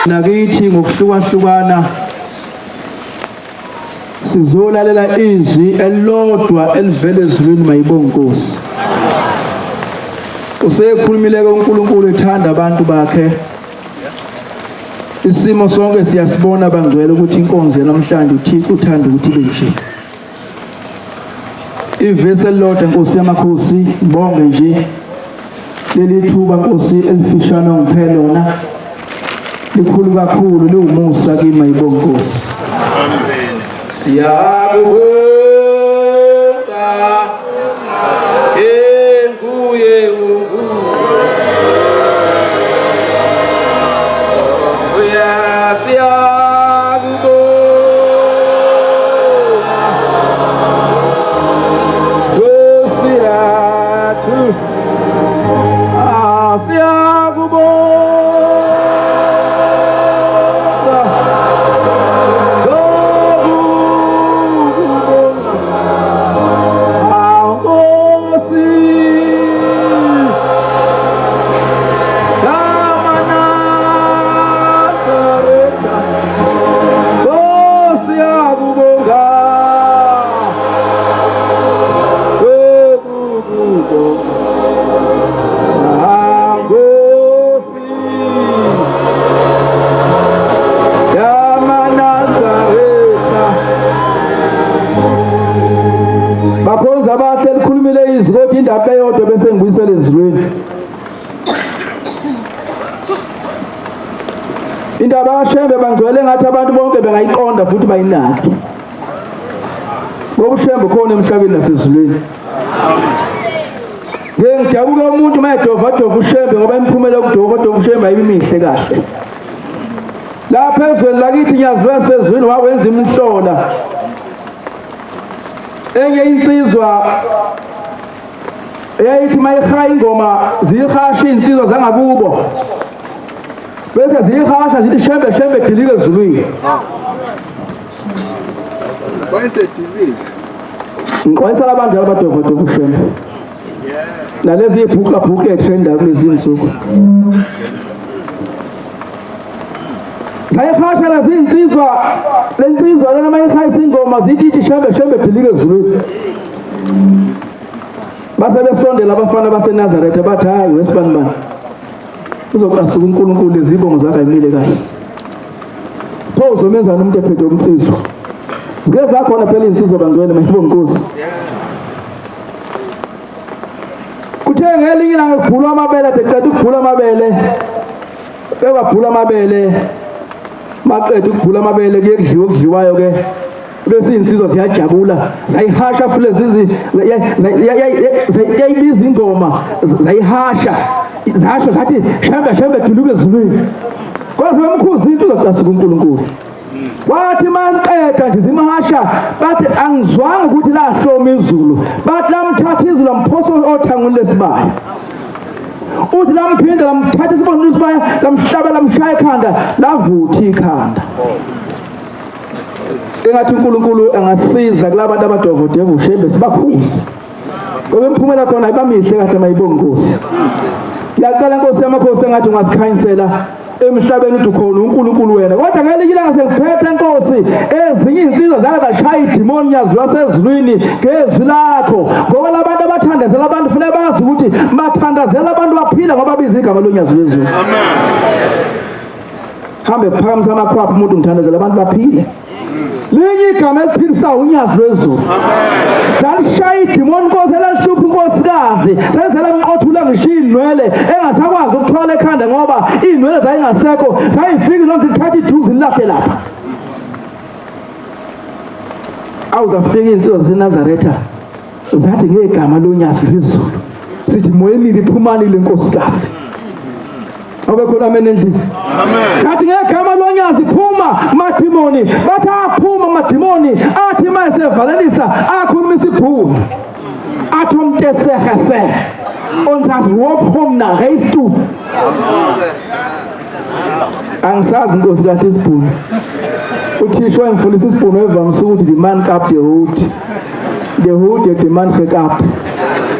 nakithi ngokuhlukahlukana sizolalela izwi elilodwa elivela ezulwini. Mayibonge Nkosi. Usekhulumile uNkulunkulu ethanda abantu bakhe. Isimo sonke siyasibona bangcwele ukuthi inkonzo namhlanje uThixo uthanda ukuthi ibe nje. Ivesi elilodwa Nkosi yamakhosi, ngibonge nje leli thuba Nkosi elifishana ngiphele lona. Likhulu kakhulu liwumusa kimi. Mayibonge Nkosi. Amen. Siyakubonga enkuye uya siyakubonga Siyatu siyakubonga indaba eyodwa bese ngibuyisela ezulwini. Indaba kaShembe bangcwele ngathi abantu bonke bengayiqonda futhi bayinake. Ngoba uShembe khona emhlabeni nasezulwini. Ngidabuka umuntu mayedova uShembe ngoba imiphumela yokudova uShembe ayimihle kahle. Lapha ezweni lakithi nyazi lasezulwini wawenza imhlola. Enye insizwa eyayithi mayihaya ingoma ziyihasha insizwa zangakubo bese ziyihasha zithi Shembe Shembe dilike ezulwini. Wayesedilike. Ngiqwayisela abantu abadova uShembe. Nalezi ibhuka etrenda kulezi insuku. Zayihasha lezi insizwa, lensizwa lena mayihaya ingoma zithi Shembe Shembe dilike ezulwini. Base besondela abafana baseNazaretha bathi hayi wesibanibani uzoqasuka uNkulunkulu lezibongo zakhe ayimile kahle. Pho uzomenza umuntu ephethe umsizwa. Zike zakhona phela insizwa bangcwele. Mayibonge Nkosi. Kuthe ngelinye ilanga kubhulwa amabele eqeda ukubhula amabele. Bebabhula amabele. Maqeda ukubhula amabele kuyekudliwa okudliwayo ke. Bese insizwa ziyajabula zayihasha futhi lezi yayibiza ingoma zayihasha zasho zathi Shembe Shembe dilike ezulwini. Kwaze bemkhuza into uzacasuka uNkulunkulu. Wathi manqeda nje zimahasha bathi angizwanga ukuthi lahloma izulu. Bathi lamthatha izulu lamphosa othangweni lesibaya. Uthi lamphinda lamthatha isibonelo lesibaya lamhlabela lamshaya ekhanda lavuthi ikhanda. Engathi uNkulunkulu angasiza kulabo abadova uShembe sibakhuze. Ngoba imphumela khona ayibamihle kahle. Mayibonge Nkosi. Ngiyaqala Nkosi yamakhosi engathi ungasikhanyisela emhlabeni uthi khona uNkulunkulu wena. Kodwa ngelinye ilanga sekuphethe Nkosi ezinye insizwa zakashaya idimoni nyazi lasezulwini ngezwi lakho. Ngoba labantu abathandazela abantu fanele bazi ukuthi bathandazela abantu baphila ngoba biza igama lonyazi lezulu. Amen. Hambe phambi amakhwapha umuntu ngithandazela abantu baphile. Linye igama eliphilisa unyazi lwezulu. Amen. Zalishaya idimoni Nkosi elalishupha unkosikazi. Senzela ngiqothula ngishiya inwele engasakwazi ukuthwala ekhanda ngoba inwele zayingasekho. Sayifika lonto ithatha iduze lilahle lapha. Awuzafika insizwa zaseNazaretha zathi ngegama lonyazi lwezulu. Sithi moya emibi iphumani lenkosikazi. Abekhona amen endlini. Amen. Kathi ngegama lonyazi phuma madimoni. Bathi aphuma madimoni athi mayesevalelisa akhuluma isibhulu. Athi umtesehese. Onsazi wophom na reistu. Angisazi Nkosi kahle isibhulu. Uthisho engifundisa isibhulu evamisa ukuthi the man cap the hood. The hood the man cap.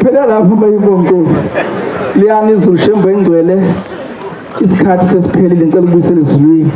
Phela lapho Mayibonge Nkosi. Liyani izulu Shembe engcwele. isikhathi sesiphelile ngicela ukubuyisela ezulwini